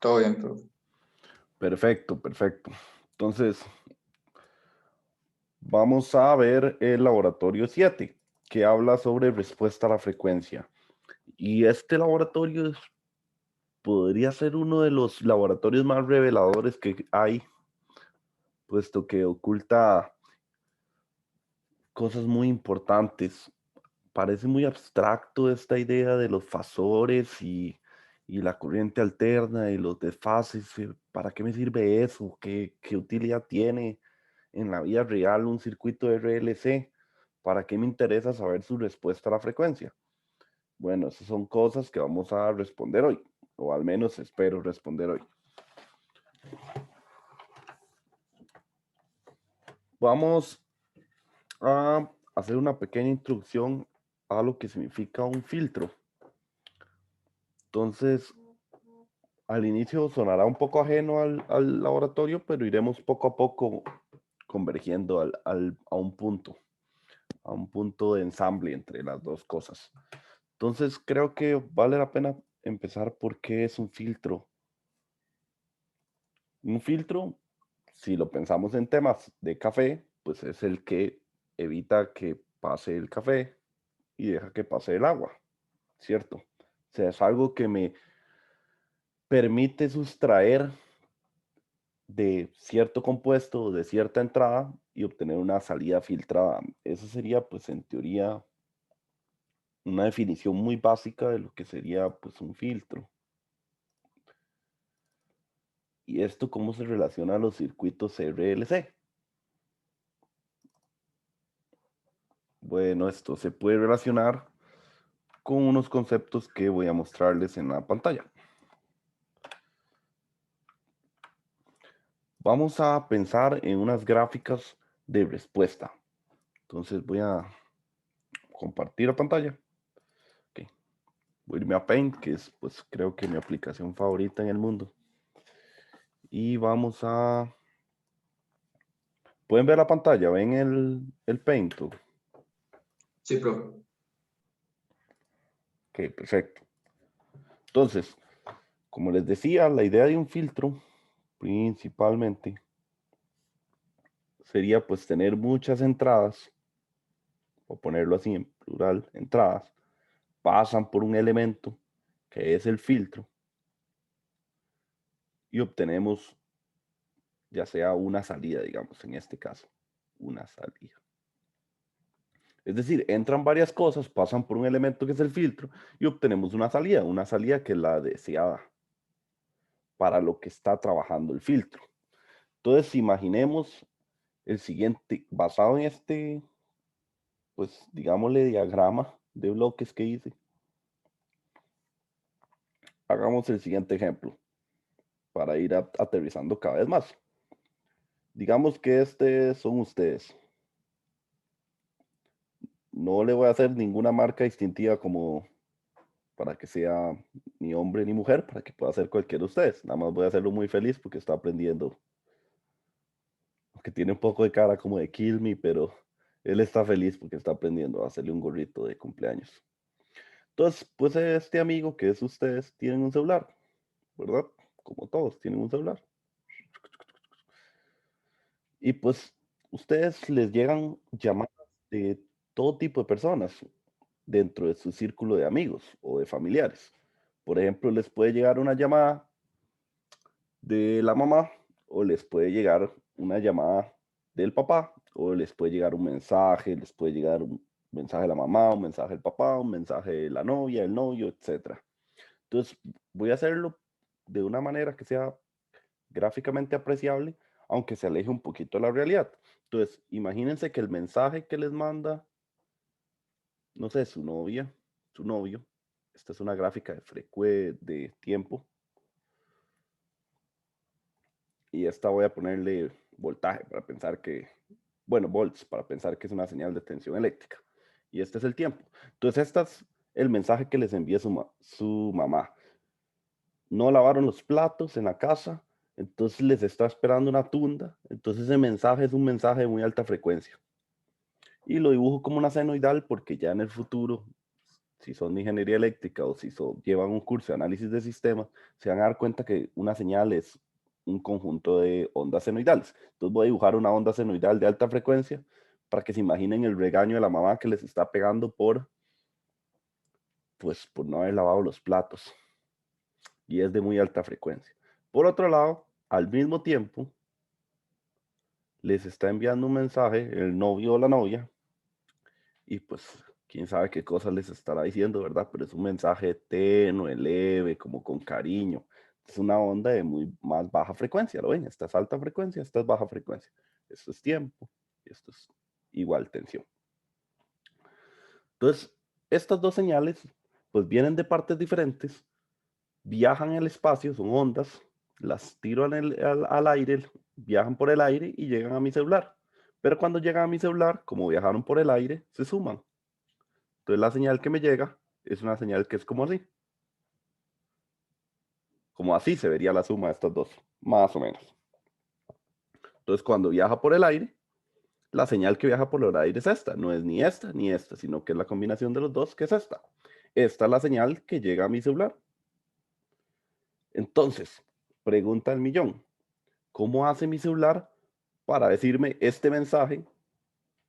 Todo bien, profe. Perfecto, perfecto. Entonces, vamos a ver el laboratorio 7, que habla sobre respuesta a la frecuencia. Y este laboratorio podría ser uno de los laboratorios más reveladores que hay, puesto que oculta cosas muy importantes. Parece muy abstracto esta idea de los fasores y la corriente alterna y los desfases. ¿Para qué me sirve eso? ¿Qué utilidad tiene en la vida real un circuito RLC? ¿Para qué me interesa saber su respuesta a la frecuencia? Bueno, esas son cosas que vamos a responder hoy, o al menos espero responder hoy. Vamos a hacer una pequeña introducción a lo que significa un filtro. Entonces, al inicio sonará un poco ajeno al laboratorio, pero iremos poco a poco convergiendo a un punto de ensamble entre las dos cosas. Entonces, creo que vale la pena empezar por qué es un filtro. Un filtro, si lo pensamos en temas de café, pues es el que evita que pase el café y deja que pase el agua, ¿cierto? O sea, es algo que me permite sustraer de cierto compuesto, de cierta entrada y obtener una salida filtrada. Eso sería, pues, en teoría, una definición muy básica de lo que sería, pues, un filtro. ¿Y esto cómo se relaciona a los circuitos RLC? Bueno, esto se puede relacionar con unos conceptos que voy a mostrarles en la pantalla. Vamos a pensar en unas gráficas de respuesta. Entonces voy a compartir la pantalla. Ok. Voy a irme a Paint, que es, pues, creo que mi aplicación favorita en el mundo. Y vamos a... ¿Pueden ver la pantalla? ¿Ven el Paint? Sí, profe. Ok, perfecto. Entonces, como les decía, la idea de un filtro, principalmente, sería pues tener muchas entradas, o ponerlo así en plural, entradas, pasan por un elemento que es el filtro y obtenemos ya sea una salida, digamos, en este caso, una salida. Es decir, entran varias cosas, pasan por un elemento que es el filtro y obtenemos una salida que es la deseada para lo que está trabajando el filtro. Entonces, imaginemos el siguiente, basado en este, pues, digámosle, diagrama de bloques que hice, hagamos el siguiente ejemplo para ir aterrizando cada vez más. Digamos que este son ustedes. No le voy a hacer ninguna marca distintiva como para que sea ni hombre ni mujer, para que pueda ser cualquiera de ustedes. Nada más voy a hacerlo muy feliz porque está aprendiendo, aunque tiene un poco de cara como de kill me, pero él está feliz porque está aprendiendo a hacerle un gorrito de cumpleaños. Entonces, pues este amigo que es ustedes tienen un celular, ¿verdad? Como todos tienen un celular. Y pues ustedes les llegan llamadas de todo tipo de personas dentro de su círculo de amigos o de familiares. Por ejemplo, les puede llegar una llamada de la mamá o les puede llegar una llamada del papá o les puede llegar un mensaje, les puede llegar un mensaje de la mamá, un mensaje del papá, un mensaje de la novia, el novio, etcétera. Entonces, voy a hacerlo de una manera que sea gráficamente apreciable, aunque se aleje un poquito de la realidad. Entonces, imagínense que el mensaje que les manda, no sé, su novia, su novio, esta es una gráfica de tiempo, y esta voy a ponerle voltaje para pensar que, bueno, volts, para pensar que es una señal de tensión eléctrica. Y este es el tiempo. Entonces, este es el mensaje que les envía su mamá. No lavaron los platos en la casa, entonces les está esperando una tunda. Entonces, ese mensaje es un mensaje de muy alta frecuencia. Y lo dibujo como una senoidal porque ya en el futuro si son de ingeniería eléctrica o si llevan un curso de análisis de sistemas, se van a dar cuenta que una señal es un conjunto de ondas senoidales. Entonces voy a dibujar una onda senoidal de alta frecuencia para que se imaginen el regaño de la mamá que les está pegando pues, por no haber lavado los platos. Y es de muy alta frecuencia. Por otro lado, al mismo tiempo, les está enviando un mensaje el novio o la novia y pues quién sabe qué cosas les estará diciendo, ¿verdad? Pero es un mensaje tenue, leve, como con cariño. Es una onda de muy más baja frecuencia, ¿lo ven? Esta es alta frecuencia, esta es baja frecuencia. Esto es tiempo y esto es igual tensión. Entonces, estas dos señales pues vienen de partes diferentes, viajan en el espacio, son ondas, las tiro al aire, viajan por el aire y llegan a mi celular. Pero cuando llegan a mi celular, como viajaron por el aire, se suman. Entonces la señal que me llega es una señal que es como así. Como así se vería la suma de estas dos, más o menos. Entonces cuando viaja por el aire, la señal que viaja por el aire es esta. No es ni esta, sino que es la combinación de los dos, que es esta. Esta es la señal que llega a mi celular. Entonces, pregunta el millón. ¿Cómo hace mi celular para decirme este mensaje,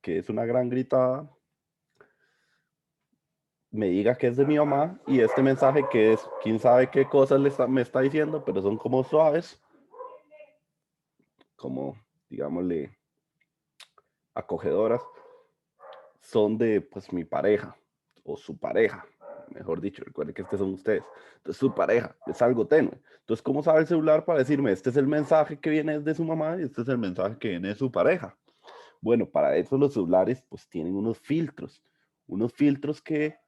que es una gran gritada, me diga que es de mi mamá y este mensaje que es, quién sabe qué cosas me está diciendo, pero son como suaves, como, digámosle, acogedoras, son de, pues, mi pareja o su pareja, mejor dicho, recuerden que son ustedes. Entonces, su pareja es algo tenue. Entonces, ¿cómo sabe el celular para decirme, este es el mensaje que viene de su mamá y este es el mensaje que viene de su pareja? Bueno, para eso los celulares, pues, tienen unos filtros que,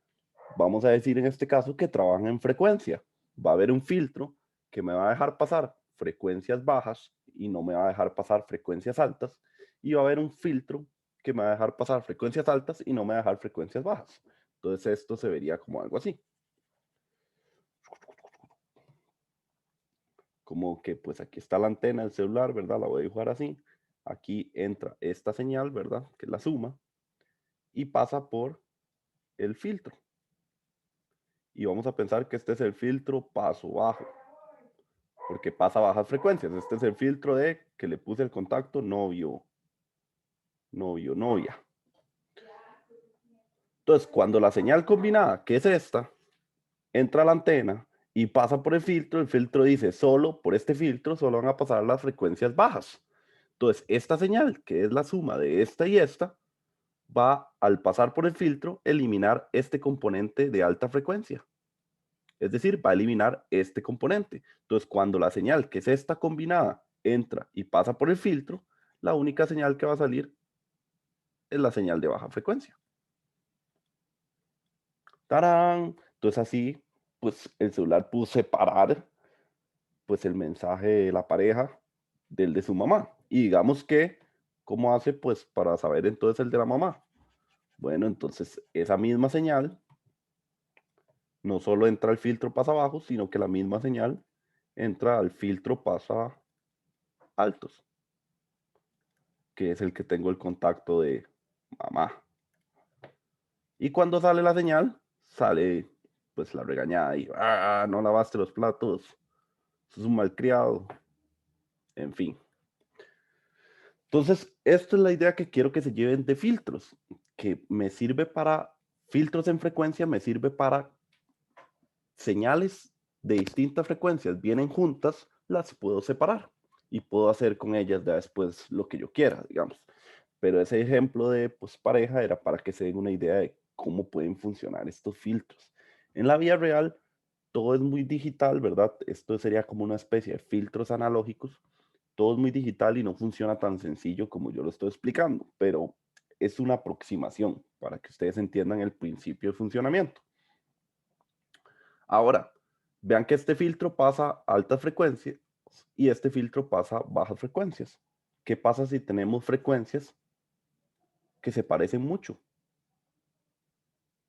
vamos a decir en este caso, que trabajan en frecuencia. Va a haber un filtro que me va a dejar pasar frecuencias bajas y no me va a dejar pasar frecuencias altas. Y va a haber un filtro que me va a dejar pasar frecuencias altas y no me va a dejar frecuencias bajas. Entonces esto se vería como algo así. Como que pues aquí está la antena del celular, ¿verdad? La voy a dibujar así. Aquí entra esta señal, ¿verdad? Que es la suma. Y pasa por el filtro. Y vamos a pensar que este es el filtro paso bajo, porque pasa a bajas frecuencias. Este es el filtro de que le puse el contacto novio, novio, novia. Entonces, cuando la señal combinada, que es esta, entra a la antena y pasa por el filtro dice, solo por este filtro solo van a pasar las frecuencias bajas. Entonces, esta señal, que es la suma de esta y esta, va al pasar por el filtro, eliminar este componente de alta frecuencia. Es decir, va a eliminar este componente. Entonces, cuando la señal, que es esta combinada, entra y pasa por el filtro, la única señal que va a salir es la señal de baja frecuencia. ¡Tarán! Entonces así, pues el celular pudo separar pues el mensaje de la pareja del de su mamá. Y digamos que, ¿cómo hace pues para saber entonces el de la mamá? Bueno, entonces esa misma señal no solo entra al filtro pasa abajo, sino que la misma señal entra al filtro pasa altos, que es el que tengo el contacto de mamá. Y cuando sale la señal, sale pues la regañada y, no lavaste los platos, sos un malcriado, en fin. Entonces, esto es la idea que quiero que se lleven de filtros, que me sirve para filtros en frecuencia, me sirve para señales de distintas frecuencias, vienen juntas, las puedo separar y puedo hacer con ellas ya después lo que yo quiera, digamos. Pero ese ejemplo de pues, pareja era para que se den una idea de cómo pueden funcionar estos filtros. En la vida real, todo es muy digital, ¿verdad? Esto sería como una especie de filtros analógicos. Todo es muy digital y no funciona tan sencillo como yo lo estoy explicando, pero es una aproximación para que ustedes entiendan el principio de funcionamiento. Ahora, vean que este filtro pasa a altas frecuencias y este filtro pasa a bajas frecuencias. ¿Qué pasa si tenemos frecuencias que se parecen mucho?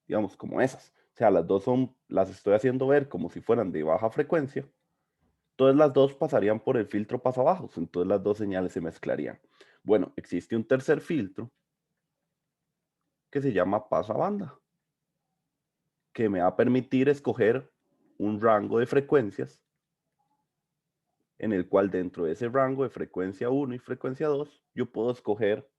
Digamos, como esas. O sea, las dos las estoy haciendo ver como si fueran de baja frecuencia. Entonces las dos pasarían por el filtro pasabajos. Entonces las dos señales se mezclarían. Bueno, existe un tercer filtro que se llama pasabanda. que me va a permitir escoger un rango de frecuencias en el cual dentro de ese rango de frecuencia 1 y frecuencia 2, yo puedo escoger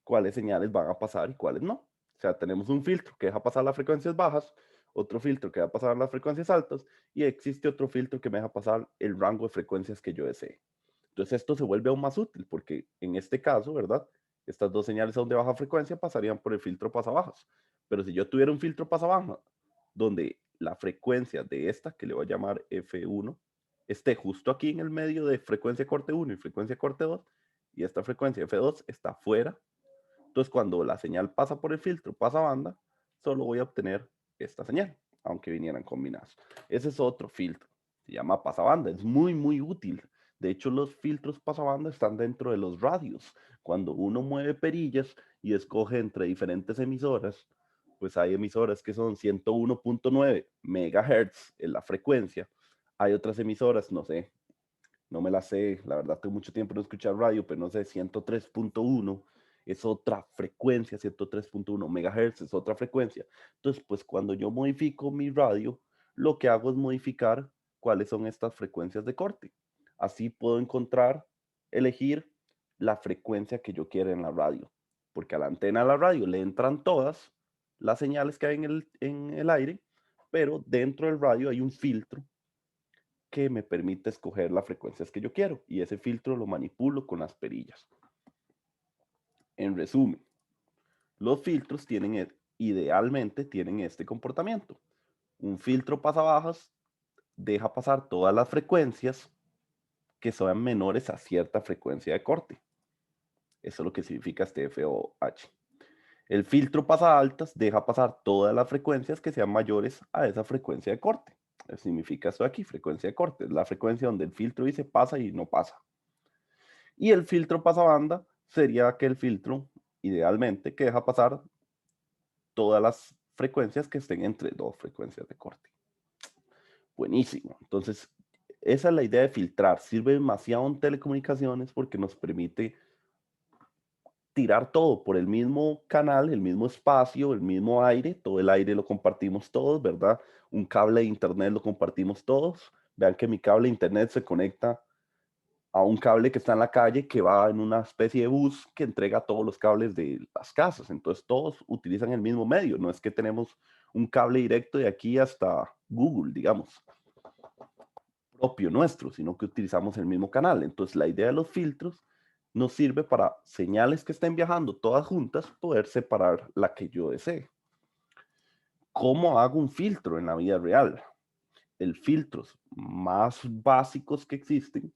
cuáles señales van a pasar y cuáles no. O sea, tenemos un filtro que deja pasar las frecuencias bajas, otro filtro que deja pasar las frecuencias altas y existe otro filtro que me deja pasar el rango de frecuencias que yo desee. Entonces esto se vuelve aún más útil porque en este caso, ¿verdad? Estas dos señales son de baja frecuencia pasarían por el filtro pasabajas. Pero si yo tuviera un filtro pasabaja donde la frecuencia de esta, que le voy a llamar F1, esté justo aquí en el medio de frecuencia corte 1 y frecuencia corte 2, y esta frecuencia F2 está fuera, entonces cuando la señal pasa por el filtro pasabanda, solo voy a obtener esta señal, aunque vinieran combinadas. Ese es otro filtro, se llama pasabanda, es muy, muy útil. De hecho, los filtros pasabanda están dentro de los radios. Cuando uno mueve perillas y escoge entre diferentes emisoras, pues hay emisoras que son 101.9 megahertz en la frecuencia. Hay otras emisoras, no sé, no me la sé, la verdad tengo mucho tiempo no escuchar radio, pero no sé, 103.1 es otra frecuencia, 103.1 megahertz es otra frecuencia. Entonces, pues cuando yo modifico mi radio, lo que hago es modificar cuáles son estas frecuencias de corte. Así puedo encontrar, elegir la frecuencia que yo quiera en la radio, porque a la antena de la radio le entran todas las señales que hay en el aire, pero dentro del radio hay un filtro que me permite escoger las frecuencias que yo quiero y ese filtro lo manipulo con las perillas. En resumen, los filtros idealmente tienen este comportamiento. Un filtro pasabajas deja pasar todas las frecuencias que sean menores a cierta frecuencia de corte. Eso es lo que significa este FOH. El filtro pasa altas deja pasar todas las frecuencias que sean mayores a esa frecuencia de corte. Eso significa esto de aquí, frecuencia de corte. Es la frecuencia donde el filtro dice pasa y no pasa. Y el filtro pasabanda sería aquel filtro, idealmente, que deja pasar todas las frecuencias que estén entre dos frecuencias de corte. Buenísimo. Entonces, esa es la idea de filtrar. Sirve demasiado en telecomunicaciones porque nos permite tirar todo por el mismo canal, el mismo espacio, el mismo aire. Todo el aire lo compartimos todos, ¿verdad? Un cable de internet lo compartimos todos. Vean que mi cable de internet se conecta a un cable que está en la calle que va en una especie de bus que entrega todos los cables de las casas. Entonces todos utilizan el mismo medio. No es que tenemos un cable directo de aquí hasta Google, digamos, propio nuestro, sino que utilizamos el mismo canal. Entonces la idea de los filtros nos sirve para señales que estén viajando todas juntas, poder separar la que yo desee. ¿Cómo hago un filtro en la vida real? El filtros más básicos que existen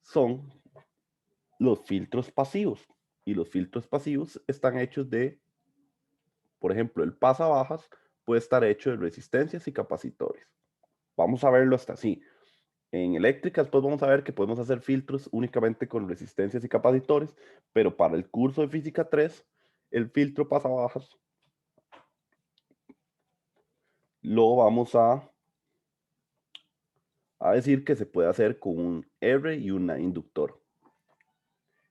son los filtros pasivos. Y los filtros pasivos están hechos de, por ejemplo, el pasabajas puede estar hecho de resistencias y capacitores. Vamos a verlo hasta así. En eléctrica después vamos a ver que podemos hacer filtros únicamente con resistencias y capacitores, pero para el curso de física 3, el filtro pasabajas lo vamos a decir que se puede hacer con un R y un inductor.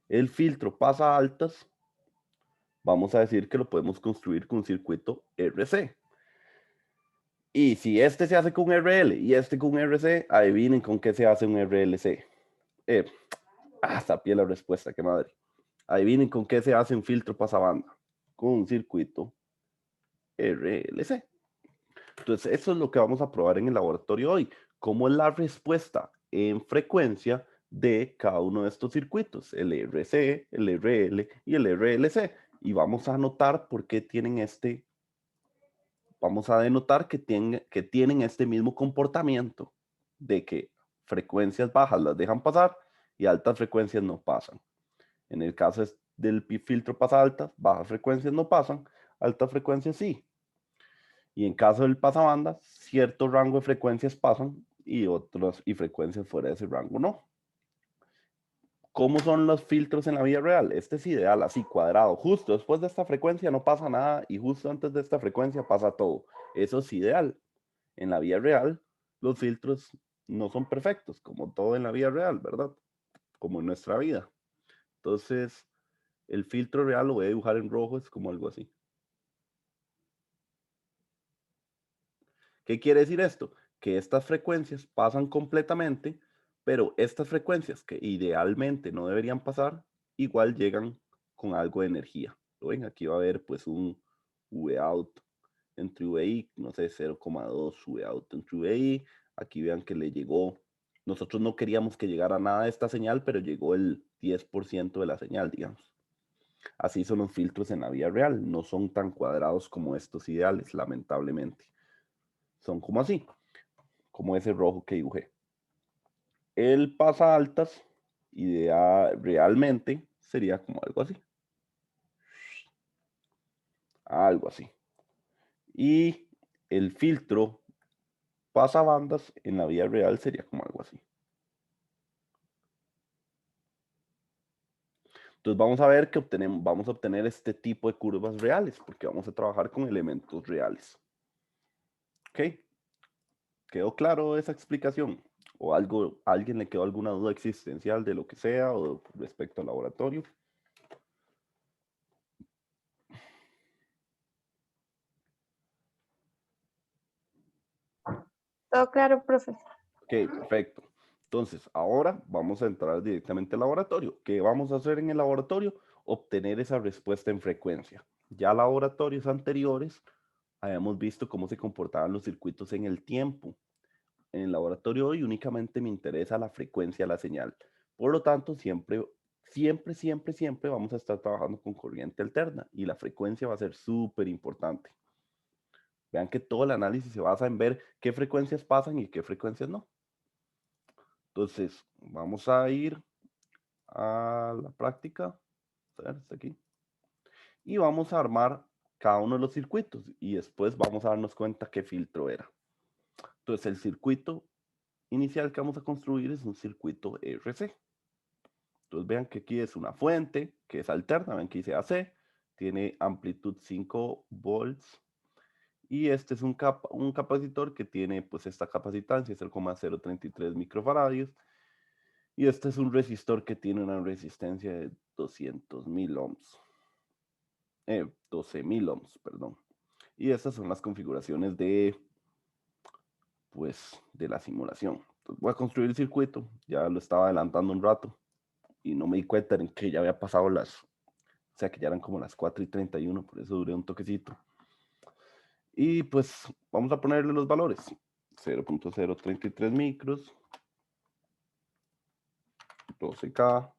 El filtro pasa altas vamos a decir que lo podemos construir con un circuito RC. Y si este se hace con RL y este con RC, adivinen con qué se hace un RLC. Eh, sapié la respuesta, qué madre. Adivinen con qué se hace un filtro pasabanda. Con un circuito RLC. Entonces, eso es lo que vamos a probar en el laboratorio hoy. Cómo es la respuesta en frecuencia de cada uno de estos circuitos, el RC, el RL y el RLC. Y vamos a anotar por qué tienen vamos a denotar que tienen este mismo comportamiento de que frecuencias bajas las dejan pasar y altas frecuencias no pasan. En el caso del filtro pasa altas, bajas frecuencias no pasan, altas frecuencias sí. Y en caso del pasabanda, cierto rango de frecuencias pasan y frecuencias fuera de ese rango no. ¿Cómo son los filtros en la vida real? Este es ideal, así cuadrado. Justo después de esta frecuencia no pasa nada y justo antes de esta frecuencia pasa todo. Eso es ideal. En la vida real, los filtros no son perfectos, como todo en la vida real, ¿verdad? Como en nuestra vida. Entonces, el filtro real lo voy a dibujar en rojo, es como algo así. ¿Qué quiere decir esto? Que estas frecuencias pasan completamente, pero estas frecuencias que idealmente no deberían pasar, igual llegan con algo de energía. ¿Lo ven? Aquí va a haber pues un V-out entre VI, no sé, 0,2 V-out entre VI. Aquí vean que le llegó, nosotros no queríamos que llegara nada de esta señal, pero llegó el 10% de la señal, digamos. Así son los filtros en la vida real, no son tan cuadrados como estos ideales, lamentablemente. Son como así, como ese rojo que dibujé. El pasa altas, realmente sería como algo así. Algo así. Y el filtro pasabandas en la vida real sería como algo así. Entonces vamos a ver que vamos a obtener este tipo de curvas reales, porque vamos a trabajar con elementos reales. ¿Ok? ¿Quedó claro esa explicación? ¿O algo, a alguien le quedó alguna duda existencial de lo que sea o respecto al laboratorio? Todo claro, profe. Ok, perfecto. Entonces, ahora vamos a entrar directamente al laboratorio. ¿Qué vamos a hacer en el laboratorio? Obtener esa respuesta en frecuencia. Ya laboratorios anteriores habíamos visto cómo se comportaban los circuitos en el tiempo. En el laboratorio hoy únicamente me interesa la frecuencia de la señal. Por lo tanto, siempre vamos a estar trabajando con corriente alterna y la frecuencia va a ser súper importante. Vean que todo el análisis se basa en ver qué frecuencias pasan y qué frecuencias no. Entonces, vamos a ir a la práctica. A ver, está aquí. Y vamos a armar cada uno de los circuitos y después vamos a darnos cuenta qué filtro era. Entonces, el circuito inicial que vamos a construir es un circuito RC. Entonces, vean que aquí es una fuente que es alterna. Ven que dice AC, tiene amplitud 5 volts. Y este es un capacitor que tiene pues esta capacitancia, 0,033 microfaradios. Y este es un resistor que tiene una resistencia de 200.000 ohms. 12.000 ohms, perdón. Y estas son las configuraciones pues, de la simulación. Entonces voy a construir el circuito. Ya lo estaba adelantando un rato y no me di cuenta en que ya había pasado o sea que ya eran como las 4:31, por eso duré un toquecito. Y pues vamos a ponerle los valores. 0,033 micros, 12K.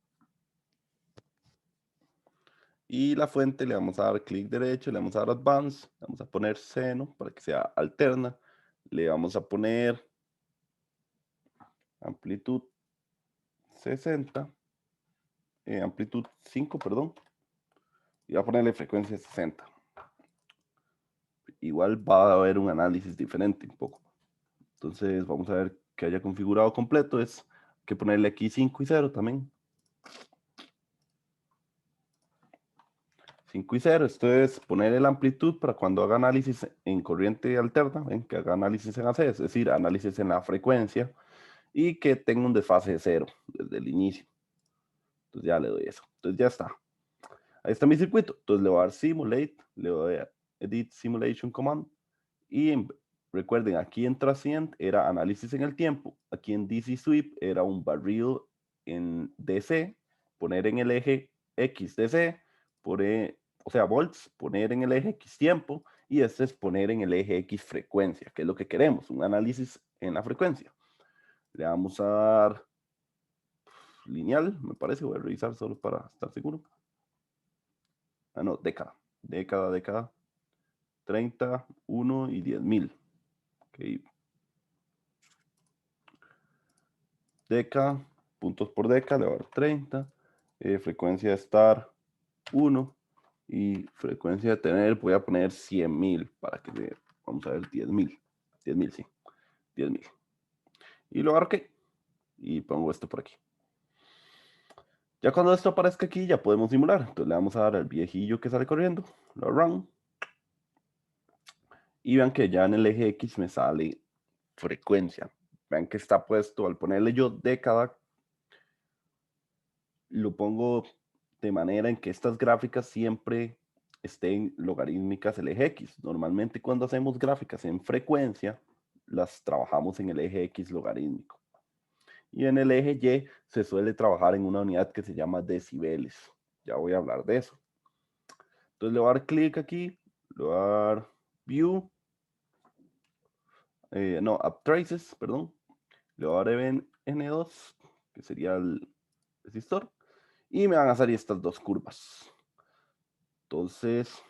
Y la fuente le vamos a dar clic derecho, le vamos a dar Advance, le vamos a poner seno para que sea alterna. Le vamos a poner amplitud 60, amplitud 5, perdón. Y voy a ponerle frecuencia 60. Igual va a haber un análisis diferente un poco. Entonces vamos a ver que haya configurado completo. Es que ponerle aquí 5 y 0 también. 5 y 0, esto es poner el amplitud para cuando haga análisis en corriente alterna, ven que haga análisis en AC, es decir, análisis en la frecuencia y que tenga un desfase de 0 desde el inicio. Entonces ya le doy eso. Entonces ya está. Ahí está mi circuito. Entonces le voy a dar Simulate, le voy a Edit Simulation Command y recuerden, aquí en Transient era análisis en el tiempo, aquí en DC Sweep era un barrido en DC, poner en el eje X DC, o sea, volts, poner en el eje X tiempo, y este es poner en el eje X frecuencia, que es lo que queremos, un análisis en la frecuencia. Le vamos a dar lineal, me parece, voy a revisar solo para estar seguro. Ah, no, década, 30, 1 y 10.000. Ok. Deca, puntos por deca, le voy a dar 30. Frecuencia de estar 1. Y frecuencia de tener, voy a poner 100.000 para que vamos a ver 10.000. 10.000, sí. 10.000. Y lo OK. Y pongo esto por aquí. Ya cuando esto aparezca aquí, ya podemos simular. Entonces le vamos a dar al viejillo que sale corriendo. Lo run. Y vean que ya en el eje X me sale frecuencia. Vean que está puesto, al ponerle yo década, lo pongo de manera en que estas gráficas siempre estén logarítmicas el eje X. Normalmente cuando hacemos gráficas en frecuencia, las trabajamos en el eje X logarítmico. Y en el eje Y se suele trabajar en una unidad que se llama decibeles. Ya voy a hablar de eso. Entonces le voy a dar clic aquí, le voy a dar View, no, Traces, perdón. Le voy a dar N2, que sería el resistor, y me van a salir estas dos curvas. Entonces,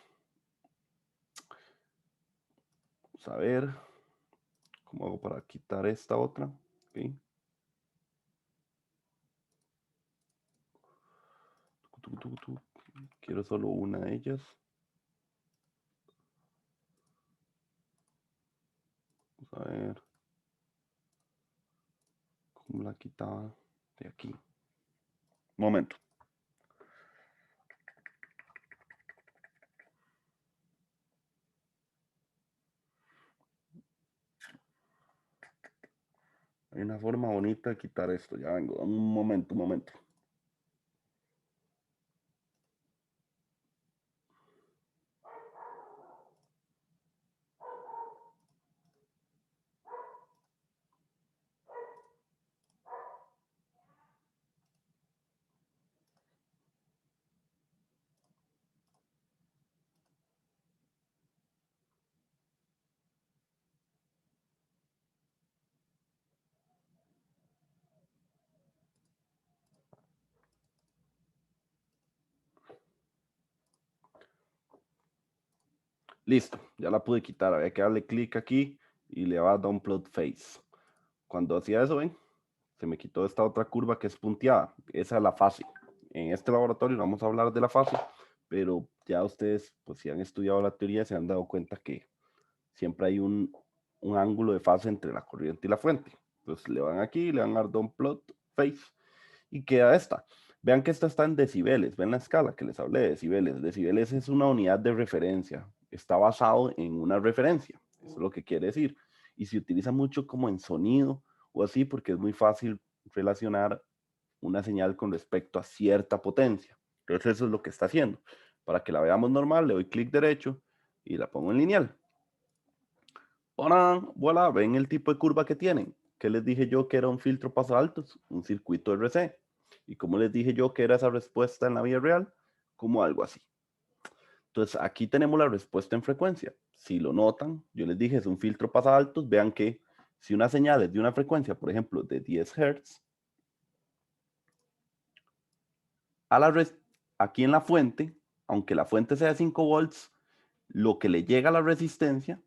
vamos a ver cómo hago para quitar esta otra. Okay. Quiero solo una de ellas. Vamos a ver cómo la quitaba de aquí. Momento. Hay una forma bonita de quitar esto. Ya vengo. Un momento, un momento. Listo, ya la pude quitar. Había que darle clic aquí y le va a download face. Cuando hacía eso, ven, se me quitó esta otra curva que es punteada. Esa es la fase. En este laboratorio no vamos a hablar de la fase, pero ya ustedes, pues si han estudiado la teoría, se han dado cuenta que siempre hay un ángulo de fase entre la corriente y la fuente. Entonces le van aquí, le van a dar download face y queda esta. Vean que esta está en decibeles, ven la escala que les hablé de decibeles. Decibeles es una unidad de referencia, está basado en una referencia, eso es lo que quiere decir. Y se utiliza mucho como en sonido o así porque es muy fácil relacionar una señal con respecto a cierta potencia. Entonces eso es lo que está haciendo. Para que la veamos normal, le doy clic derecho y la pongo en lineal. ¡Hola! Voilà, ven el tipo de curva que tienen. ¿Qué les dije yo que era un filtro pasaltos? Un circuito RC. ¿Y cómo les dije yo que era esa respuesta en la vida real? Como algo así. Entonces, aquí tenemos la respuesta en frecuencia. Si lo notan, yo les dije es un filtro pasaltos. Vean que si una señal es de una frecuencia, por ejemplo, de 10 Hz, aquí en la fuente, aunque la fuente sea de 5 volts, lo que le llega a la resistencia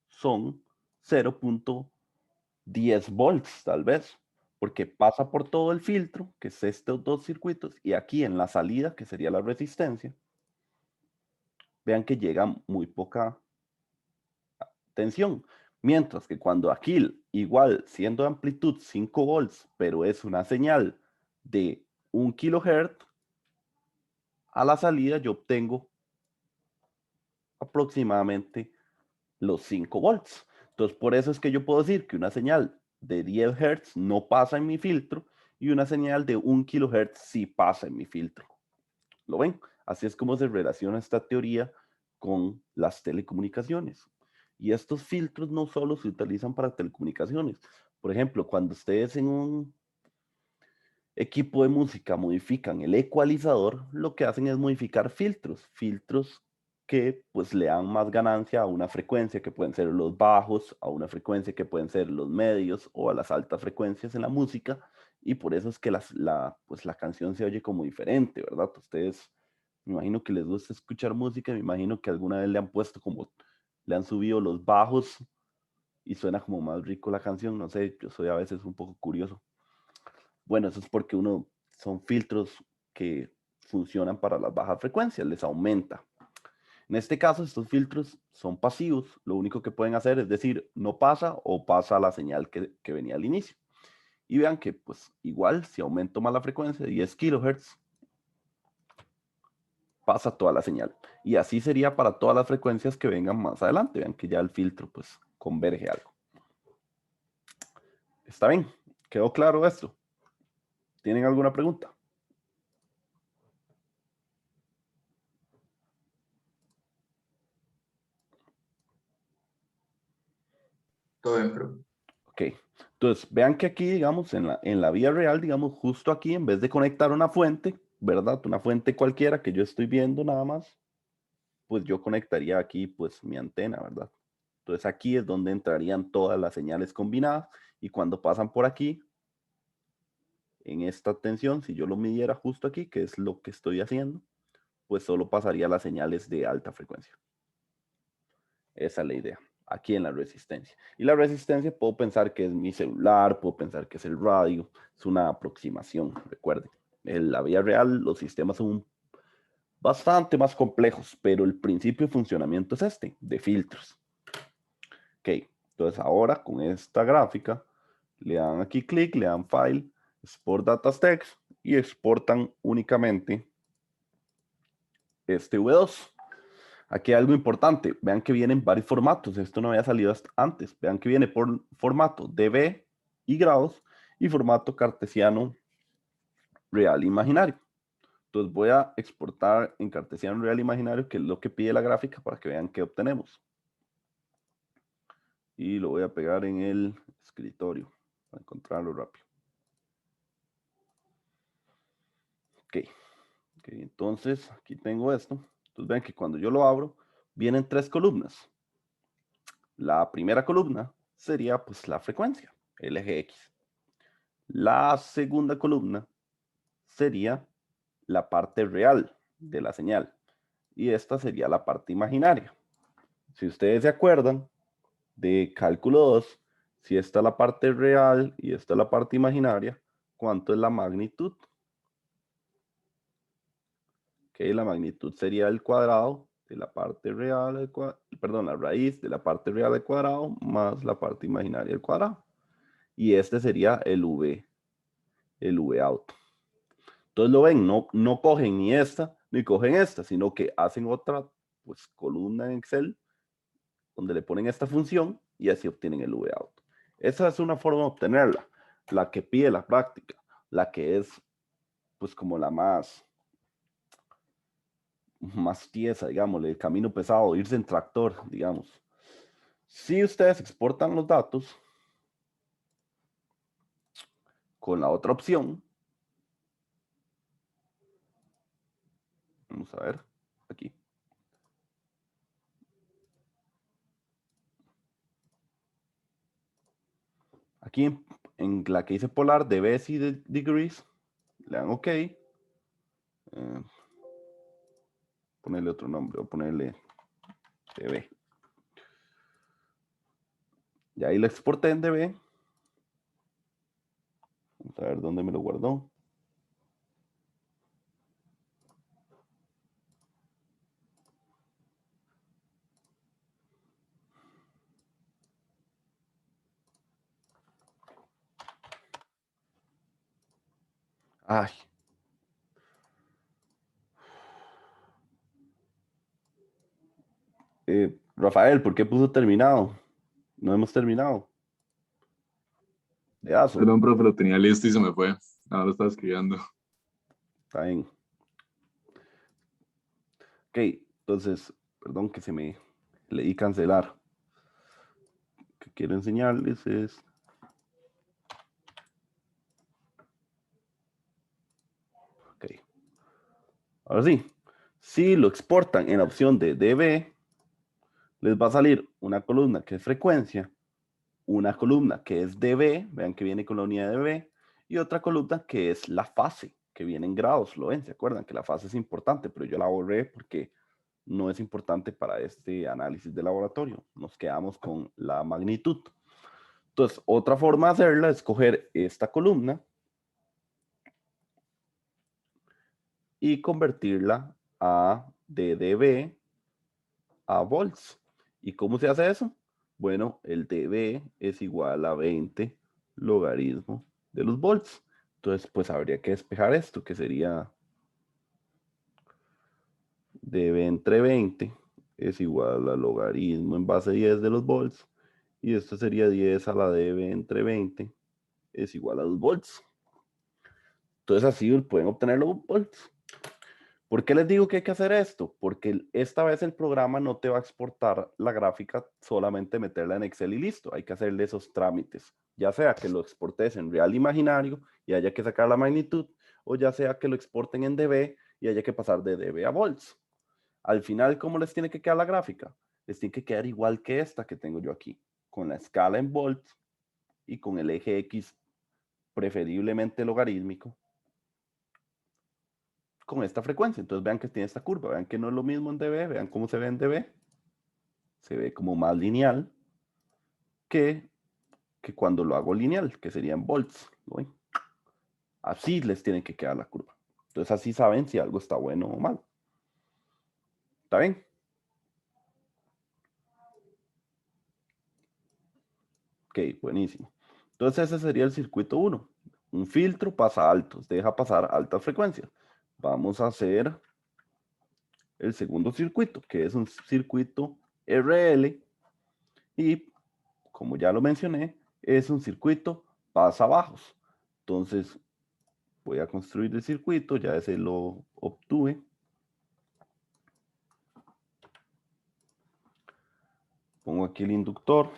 son 0.10 volts, tal vez, porque pasa por todo el filtro, que es estos dos circuitos, y aquí en la salida, que sería la resistencia, vean que llega muy poca tensión. Mientras que cuando aquí, igual siendo de amplitud 5 volts, pero es una señal de 1 kilohertz, a la salida yo obtengo aproximadamente los 5 volts. Entonces, por eso es que yo puedo decir que una señal de 10 Hz no pasa en mi filtro y una señal de 1 kHz sí pasa en mi filtro. ¿Lo ven? Así es como se relaciona esta teoría con las telecomunicaciones. Y estos filtros no solo se utilizan para telecomunicaciones. Por ejemplo, cuando ustedes en un equipo de música modifican el ecualizador, lo que hacen es modificar filtros que pues le dan más ganancia a una frecuencia que pueden ser los bajos, a una frecuencia que pueden ser los medios o a las altas frecuencias en la música y por eso es que pues la canción se oye como diferente, ¿verdad? Ustedes, me imagino que les gusta escuchar música, me imagino que alguna vez le han puesto como, le han subido los bajos y suena como más rico la canción, no sé, yo soy a veces un poco curioso. Bueno, eso es porque son filtros que funcionan para las bajas frecuencias, les aumenta. En este caso, estos filtros son pasivos, lo único que pueden hacer es decir, no pasa o pasa la señal que venía al inicio. Y vean que, pues, igual, si aumento más la frecuencia, 10 kHz, pasa toda la señal. Y así sería para todas las frecuencias que vengan más adelante. Vean que ya el filtro, pues, converge algo. ¿Está bien? ¿Quedó claro esto? ¿Tienen alguna pregunta? Todo bien, profe. Ok. Entonces, vean que aquí, digamos, en la vía real, digamos, justo aquí, en vez de conectar una fuente, ¿verdad? Una fuente cualquiera que yo estoy viendo nada más, pues yo conectaría aquí, pues, mi antena, ¿verdad? Entonces, aquí es donde entrarían todas las señales combinadas y cuando pasan por aquí, en esta tensión, si yo lo midiera justo aquí, que es lo que estoy haciendo, pues solo pasaría las señales de alta frecuencia. Esa es la idea, aquí en la resistencia. Y la resistencia puedo pensar que es mi celular, puedo pensar que es el radio, es una aproximación, recuerden. En la vida real los sistemas son bastante más complejos, pero el principio de funcionamiento es este, de filtros. Ok, entonces ahora con esta gráfica, le dan aquí clic, le dan File, Export Data as Text y exportan únicamente este V2. Aquí hay algo importante, vean que vienen varios formatos, esto no había salido hasta antes, vean que viene por formato dB y grados y formato cartesiano real imaginario. Entonces voy a exportar en cartesiano real imaginario, que es lo que pide la gráfica, para que vean qué obtenemos. Y lo voy a pegar en el escritorio para encontrarlo rápido. Ok, entonces aquí tengo esto. Entonces vean que cuando yo lo abro, vienen 3 columnas. La primera columna sería pues la frecuencia, el eje X. La segunda columna sería la parte real de la señal y esta sería la parte imaginaria. Si ustedes se acuerdan de cálculo 2, si esta es la parte real y esta es la parte imaginaria, ¿cuánto es la magnitud? La magnitud sería el cuadrado de la parte real, perdón, la raíz de la parte real al cuadrado más la parte imaginaria al cuadrado. Y este sería el V out. Entonces lo ven, no cogen ni esta, ni cogen esta, sino que hacen otra pues, columna en Excel donde le ponen esta función y así obtienen el V out. Esa es una forma de obtenerla, la que pide la práctica, la que es pues como la más tiesa, digamos, el camino pesado, irse en tractor, digamos. Si ustedes exportan los datos con la otra opción, vamos a ver, aquí. Aquí en la que dice polar, dBs y degrees, le dan OK. Ponerle otro nombre, o ponerle dB. Y ahí lo exporté en dB. Vamos a ver dónde me lo guardó. Ay. Rafael, ¿por qué puso terminado? No hemos terminado. De ASO. Perdón, profe, lo tenía listo y se me fue. Ahora lo estaba escribiendo. Está bien. Ok, entonces, perdón que se me leí cancelar. Lo que quiero enseñarles es... Ok. Ahora sí, si lo exportan en la opción de dB, les va a salir una columna que es frecuencia, una columna que es dB, vean que viene con la unidad de dB, y otra columna que es la fase, que viene en grados, lo ven, ¿se acuerdan? Que la fase es importante, pero yo la borré porque no es importante para este análisis de laboratorio. Nos quedamos con la magnitud. Entonces, otra forma de hacerla es coger esta columna y convertirla de dB a volts. ¿Y cómo se hace eso? Bueno, el dB es igual a 20 logaritmo de los volts. Entonces, pues habría que despejar esto, que sería dB entre 20 es igual a logaritmo en base 10 de los volts. Y esto sería 10 a la dB entre 20 es igual a 2 volts. Entonces así pueden obtener los volts. ¿Por qué les digo que hay que hacer esto? Porque esta vez el programa no te va a exportar la gráfica, solamente meterla en Excel y listo. Hay que hacerle esos trámites, ya sea que lo exportes en real imaginario y haya que sacar la magnitud, o ya sea que lo exporten en dB y haya que pasar de dB a volts. Al final, ¿cómo les tiene que quedar la gráfica? Les tiene que quedar igual que esta que tengo yo aquí, con la escala en volts y con el eje X preferiblemente logarítmico, con esta frecuencia. Entonces vean que tiene esta curva, vean que no es lo mismo en dB, vean cómo se ve en dB. Se ve como más lineal que, cuando lo hago lineal, que sería en volts. ¿No ven? Así les tiene que quedar la curva. Entonces así saben si algo está bueno o mal. ¿Está bien? Ok, buenísimo. Entonces ese sería el circuito 1. Un filtro pasa altos, deja pasar altas frecuencias. Vamos a hacer el segundo circuito, que es un circuito RL. Y como ya lo mencioné, es un circuito pasa bajos. Entonces voy a construir el circuito, ya ese lo obtuve. Pongo aquí el inductor.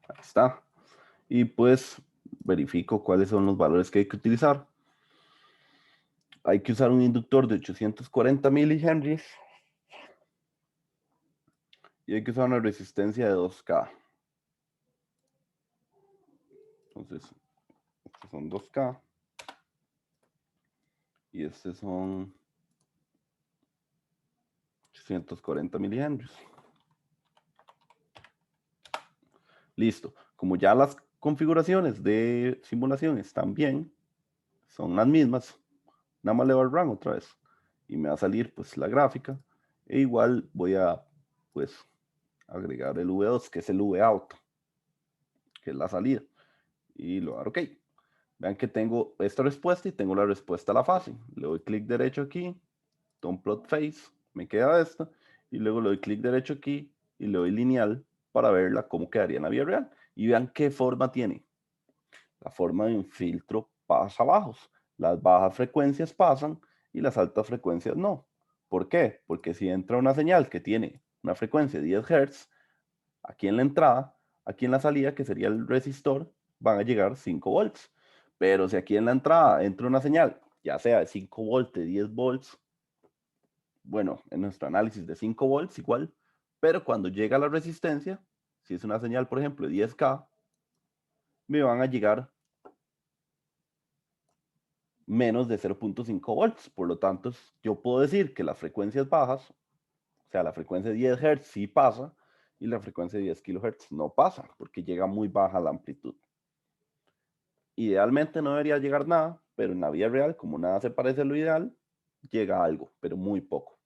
Ahí está. Y pues verifico cuáles son los valores que hay que utilizar. Hay que usar un inductor de 840 milihenries. Y hay que usar una resistencia de 2K. Entonces, estos son 2K. Y estos son 840 milihenries. Listo. Como ya las configuraciones de simulación están bien, son las mismas, nada más le voy al RAM otra vez. Y me va a salir pues la gráfica. E igual voy a pues agregar el V2, que es el Vout, que es la salida. Y lo hago OK. Vean que tengo esta respuesta y tengo la respuesta a la fase. Le doy clic derecho aquí, Don't Plot Face, me queda esta. Y luego le doy clic derecho aquí y le doy lineal para verla cómo quedaría en la vida real. Y vean qué forma tiene. La forma de un filtro pasa bajos. Las bajas frecuencias pasan y las altas frecuencias no. ¿Por qué? Porque si entra una señal que tiene una frecuencia de 10 Hz, aquí en la entrada, aquí en la salida, que sería el resistor, van a llegar 5 volts. Pero si aquí en la entrada entra una señal, ya sea de 5 volts, de 10 volts, bueno, en nuestro análisis de 5 volts igual, pero cuando llega la resistencia, si es una señal, por ejemplo, de 10K, me van a llegar menos de 0.5 volts. Por lo tanto, yo puedo decir que las frecuencias bajas, o sea, la frecuencia de 10 Hz sí pasa y la frecuencia de 10 kHz no pasa porque llega muy baja la amplitud. Idealmente no debería llegar nada, pero en la vida real, como nada se parece a lo ideal, llega algo, pero muy poco.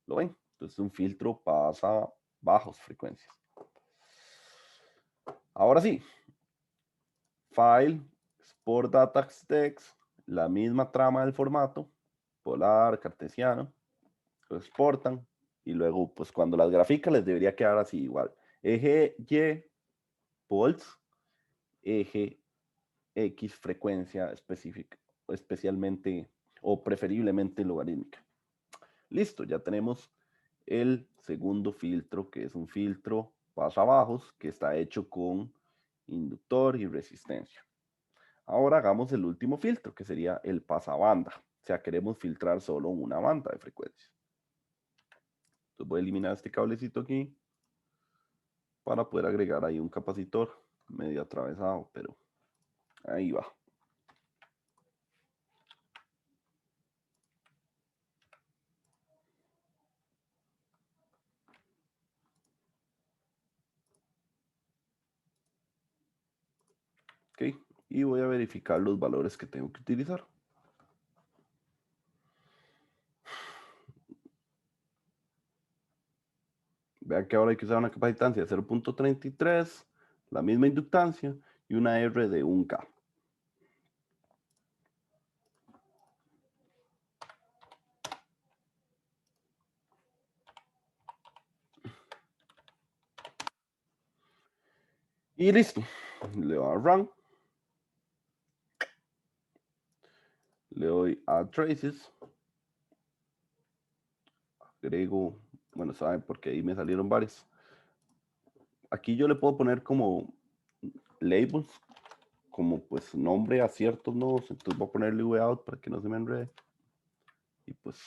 ¿Lo ven? Entonces un filtro pasa bajas frecuencias. Ahora sí, File, Export Data Text, la misma trama del formato, polar, cartesiano, lo exportan y luego, pues cuando las grafican les debería quedar así igual. Eje Y, volts, eje X, frecuencia específica, especialmente o preferiblemente logarítmica. Listo, ya tenemos el segundo filtro, que es un filtro pasabajos, que está hecho con inductor y resistencia. Ahora hagamos el último filtro, que sería el pasabanda. O sea, queremos filtrar solo una banda de frecuencias. Entonces voy a eliminar este cablecito aquí para poder agregar ahí un capacitor medio atravesado, pero ahí va. Ok, y voy a verificar los valores que tengo que utilizar. Vean que ahora hay que usar una capacitancia de 0.33, la misma inductancia y una R de 1K. Y listo. Le doy a Run. Le doy a Traces. Agrego, bueno, saben, porque ahí me salieron varios. Aquí yo le puedo poner como labels, como pues nombre a ciertos nodos. Entonces voy a ponerle vout para que no se me enrede. Y pues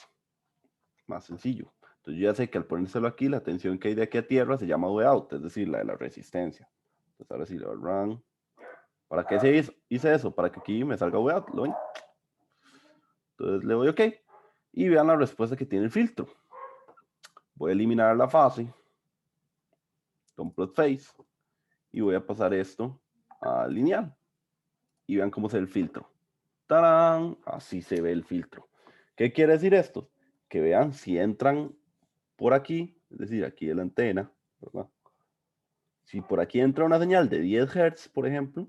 más sencillo. Entonces yo ya sé que al ponérselo aquí, la tensión que hay de aquí a tierra se llama vout, es decir, la de la resistencia. Entonces ahora sí le doy run. ¿Para qué hice eso? Para que aquí me salga vout, ¿lo ven? Entonces le doy OK. Y vean la respuesta que tiene el filtro. Voy a eliminar la fase. Complete face. Y voy a pasar esto a lineal. Y vean cómo se ve el filtro. ¡Tarán! Así se ve el filtro. ¿Qué quiere decir esto? Que vean si entran por aquí, es decir, aquí de la antena, ¿verdad? Si por aquí entra una señal de 10 Hz, por ejemplo,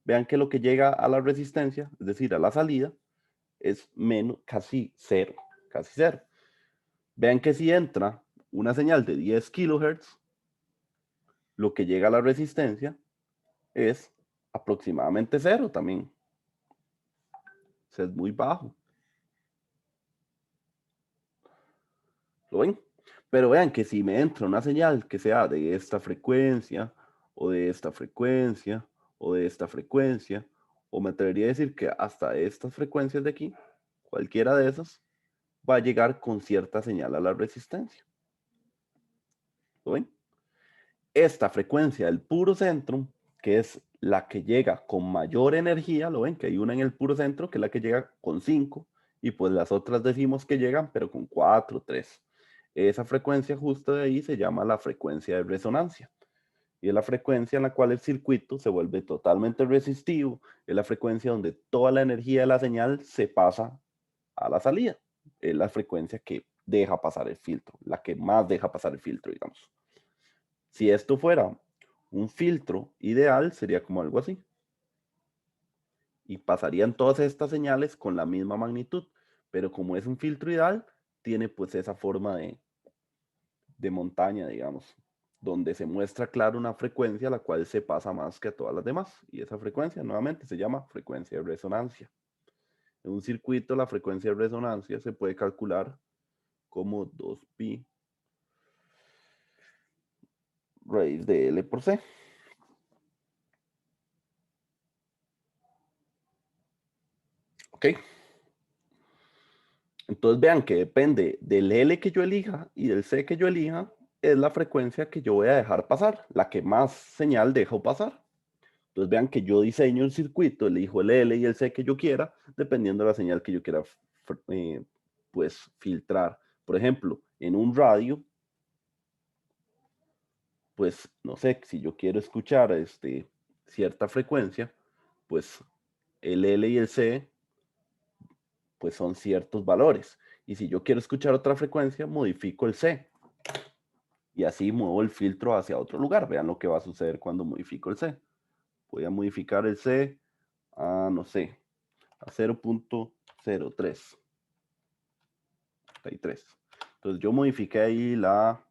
vean que lo que llega a la resistencia, es decir, a la salida, es menos, casi cero, casi cero. Vean que si entra una señal de 10 kHz, lo que llega a la resistencia es aproximadamente cero también. O sea, es muy bajo. ¿Lo ven? Pero vean que si me entra una señal que sea de esta frecuencia, o de esta frecuencia, o de esta frecuencia, o me atrevería a decir que hasta estas frecuencias de aquí, cualquiera de esas, va a llegar con cierta señal a la resistencia. ¿Lo ven? Esta frecuencia del puro centro, que es la que llega con mayor energía, ¿lo ven? Que hay una en el puro centro, que es la que llega con 5, y pues las otras decimos que llegan, pero con 4, 3. Esa frecuencia justo de ahí se llama la frecuencia de resonancia. Y es la frecuencia en la cual el circuito se vuelve totalmente resistivo. Es la frecuencia donde toda la energía de la señal se pasa a la salida. Es la frecuencia que deja pasar el filtro, la que más deja pasar el filtro, digamos. Si esto fuera un filtro ideal, sería como algo así. Y pasarían todas estas señales con la misma magnitud. Pero como es un filtro ideal, tiene pues esa forma de montaña, digamos, donde se muestra claro una frecuencia a la cual se pasa más que a todas las demás. Y esa frecuencia nuevamente se llama frecuencia de resonancia. En un circuito la frecuencia de resonancia se puede calcular como 2pi raíz de L por C. ¿Ok? Entonces vean que depende del L que yo elija y del C que yo elija, es la frecuencia que yo voy a dejar pasar, la que más señal dejo pasar. Entonces vean que yo diseño el circuito, elijo el L y el C que yo quiera, dependiendo de la señal que yo quiera pues filtrar. Por ejemplo, en un radio, pues no sé, si yo quiero escuchar cierta frecuencia, pues el L y el C pues son ciertos valores. Y si yo quiero escuchar otra frecuencia, modifico el C. Y así muevo el filtro hacia otro lugar. Vean lo que va a suceder cuando modifico el C. Voy a modificar el C a, no sé, a 0.03. Entonces yo modifiqué ahí la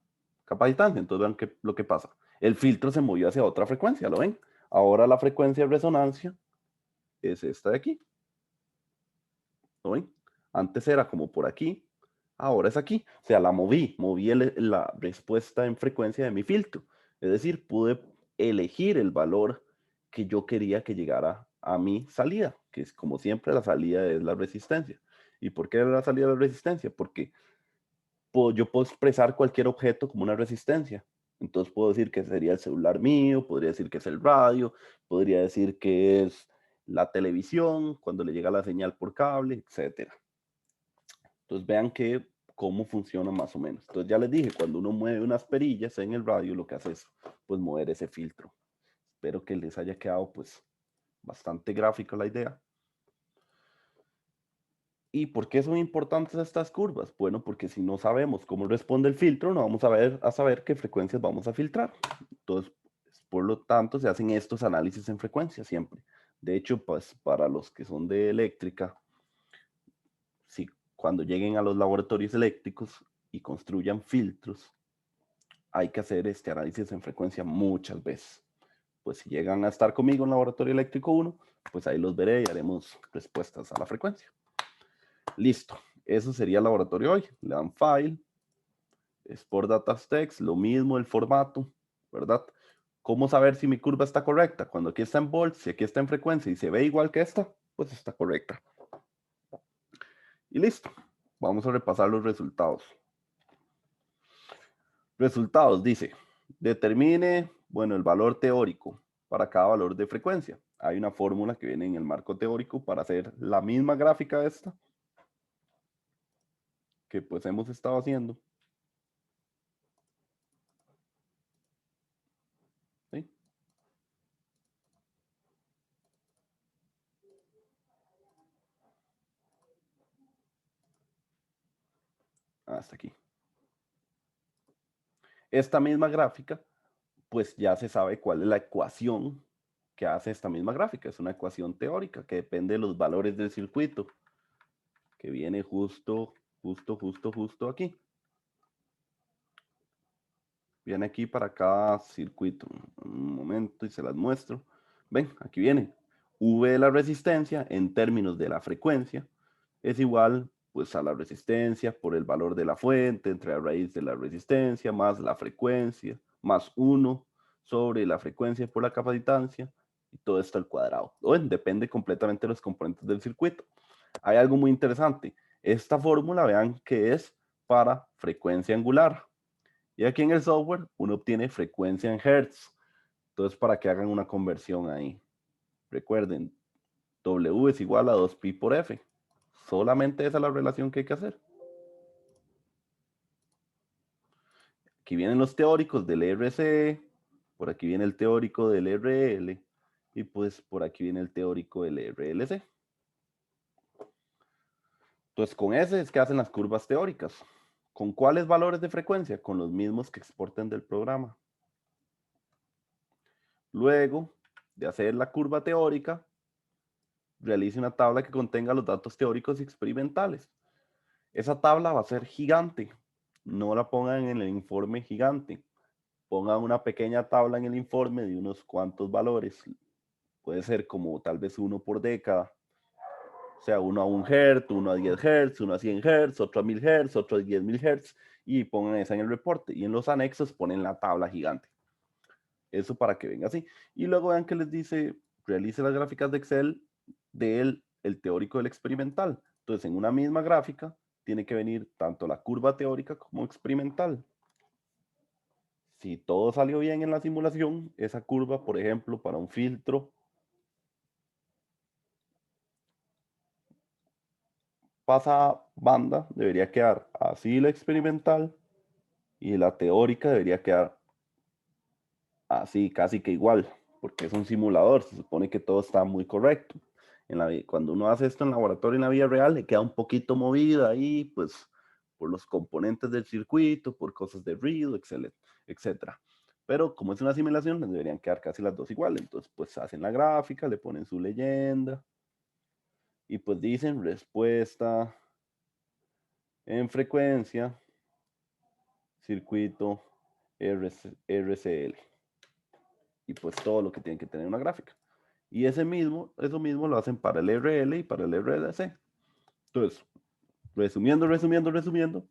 capacitancia. Entonces vean lo que pasa. El filtro se movió hacia otra frecuencia, ¿lo ven? Ahora la frecuencia de resonancia es esta de aquí. ¿Lo ven? Antes era como por aquí, ahora es aquí. O sea, la moví la respuesta en frecuencia de mi filtro. Es decir, pude elegir el valor que yo quería que llegara a mi salida, que es como siempre la salida es la resistencia. ¿Y por qué la salida de la resistencia? Porque yo puedo expresar cualquier objeto como una resistencia. Entonces puedo decir que sería el celular mío, podría decir que es el radio, podría decir que es la televisión, cuando le llega la señal por cable, etcétera. Entonces vean que cómo funciona más o menos. Entonces ya les dije, cuando uno mueve unas perillas en el radio, lo que hace es pues mover ese filtro. Espero que les haya quedado pues bastante gráfica la idea. ¿Y por qué son importantes estas curvas? Bueno, porque si no sabemos cómo responde el filtro, no vamos a saber qué frecuencias vamos a filtrar. Entonces, por lo tanto, se hacen estos análisis en frecuencia siempre. De hecho, pues para los que son de eléctrica, si cuando lleguen a los laboratorios eléctricos y construyan filtros, hay que hacer este análisis en frecuencia muchas veces. pues si llegan a estar conmigo en Laboratorio Eléctrico 1, pues ahí los veré y haremos respuestas a la frecuencia. Listo, eso sería el laboratorio hoy. Le dan File, Export Data as Text, lo mismo el formato, ¿verdad? ¿Cómo saber si mi curva está correcta? Cuando aquí está en volts, si aquí está en frecuencia y se ve igual que esta, pues está correcta. Y listo. Vamos a repasar los resultados. Resultados, dice, determine, bueno, el valor teórico para cada valor de frecuencia. Hay una fórmula que viene en el marco teórico para hacer la misma gráfica esta que pues hemos estado haciendo. ¿Sí? Hasta aquí. Esta misma gráfica, pues ya se sabe cuál es la ecuación que hace esta misma gráfica. Es una ecuación teórica que depende de los valores del circuito, que viene justo aquí. Viene aquí para cada circuito. Un momento y se las muestro. Ven, aquí viene. V de la resistencia en términos de la frecuencia es igual pues a la resistencia por el valor de la fuente entre la raíz de la resistencia más la frecuencia más 1 sobre la frecuencia por la capacitancia y todo esto al cuadrado. Bueno, depende completamente de los componentes del circuito. Hay algo muy interesante. Esta fórmula, vean que es para frecuencia angular. Y aquí en el software uno obtiene frecuencia en hertz. Entonces, para que hagan una conversión ahí. Recuerden, W es igual a 2pi por F. Solamente esa es la relación que hay que hacer. Aquí vienen los teóricos del RCE, por aquí viene el teórico del RL, y pues por aquí viene el teórico del RLC. Entonces, con ese es que hacen las curvas teóricas. ¿Con cuáles valores de frecuencia? Con los mismos que exporten del programa. Luego de hacer la curva teórica, realice una tabla que contenga los datos teóricos y experimentales. Esa tabla va a ser gigante. No la pongan en el informe gigante. Pongan una pequeña tabla en el informe de unos cuantos valores. Puede ser como tal vez 1 por década. O sea, 1 a 1 Hz, 1 a 10 Hz, 1 a 100 Hz, otro a 1000 Hz, otro a 10.000 Hz. Y pongan esa en el reporte. Y en los anexos ponen la tabla gigante. Eso para que venga así. Y luego vean que les dice, realice las gráficas de Excel del teórico del experimental. Entonces, en una misma gráfica, tiene que venir tanto la curva teórica como experimental. Si todo salió bien en la simulación, esa curva, por ejemplo, para un filtro pasa banda, debería quedar así la experimental y la teórica debería quedar así, casi que igual, porque es un simulador, se supone que todo está muy correcto. Cuando uno hace esto en laboratorio en la vida real, le queda un poquito movida ahí, pues por los componentes del circuito, por cosas de ruido, etcétera. Pero como es una simulación, les deberían quedar casi las dos iguales. Entonces, pues hacen la gráfica, le ponen su leyenda y pues dicen respuesta en frecuencia, circuito RCL. Y pues todo lo que tiene que tener una gráfica. Y eso mismo lo hacen para el RL y para el RLC. Entonces, resumiendo,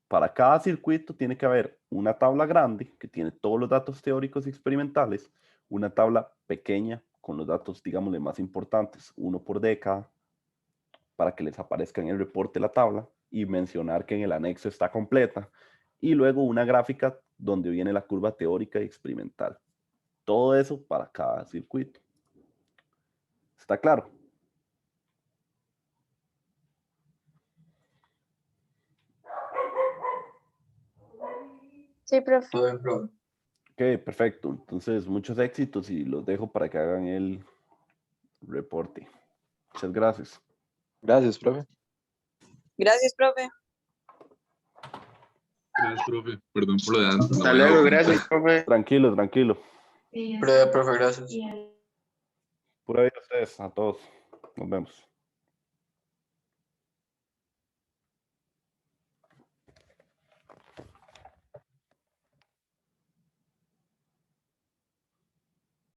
para cada circuito tiene que haber una tabla grande que tiene todos los datos teóricos y experimentales, una tabla pequeña con los datos, digámosle, más importantes, 1 por década, para que les aparezca en el reporte la tabla y mencionar que en el anexo está completa, y luego una gráfica donde viene la curva teórica y experimental. Todo eso para cada circuito. ¿Está claro? Sí, profe. Todo bien, profe. Ok, perfecto. Entonces, muchos éxitos y los dejo para que hagan el reporte. Muchas gracias. Gracias, profe. Gracias, profe. Gracias, profe. Perdón por lo de antes. Hasta luego, gracias, profe. Tranquilo, tranquilo. Profe, gracias. Pura vida a ustedes, a todos. Nos vemos.